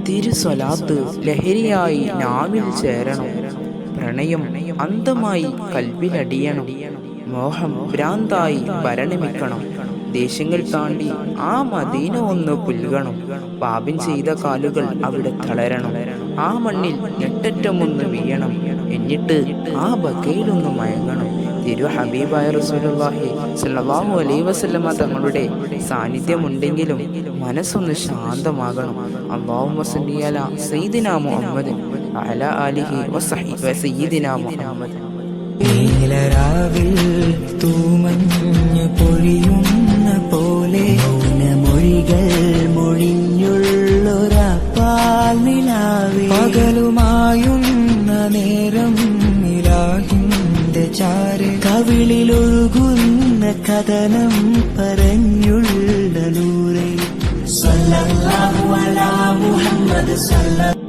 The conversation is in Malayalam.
തിരുസ്വലാത്ത് ലഹരിയായി നാവിൽ ചേരണം. പ്രണയം അന്തമായി കൽവിലടിയണം. മോഹം ഭ്രാന്തായി ഭരണമിക്കണം. ദേശങ്ങൾ താണ്ടി ആ മദീന ഒന്ന് പുൽകണം. പാപം ചെയ്ത കാലുകൾ അവിടെ തളരണം. ആ മണ്ണിൽ ഞെട്ടറ്റമൊന്ന് വീഴണം. എന്നിട്ട് ആ ബക്കയിലൊന്ന് മയങ്ങണം. തിരു ഹബീബായ റസൂലുള്ളാഹി സ്വല്ലല്ലാഹു അലൈഹി വസല്ലമ തങ്ങളുടെ സാന്നിധ്യമുണ്ടെങ്കിലും മനസ്സൊന്ന് ശാന്തമാകണം. അല്ലാഹുമ്മ സ്വല്ലി അലാ സയ്യിദിനാ മുഹമ്മദിൻ വഅലാ ആലിഹി വസഹ്ബിഹി സയ്യിദിനാ മുഹമ്മദ്. നീലരാവിൽ തൂമഞ്ഞ് പൊഴിയുന്ന പോലെ മൗനമൊഴികൾ മൊഴിഞ്ഞുള്ളൊരാപ്പാൽ നിലാവേ പകലുമായുന്ന നേരം നിലാഹിന്റെ ചാരെ കവിളിലൊഴുകുന്ന കഥനം പറഞ്ഞുള്ള നൂറേ സല്ലല്ലാഹു അലാ മുഹമ്മദ് സല്ലല്ലാഹു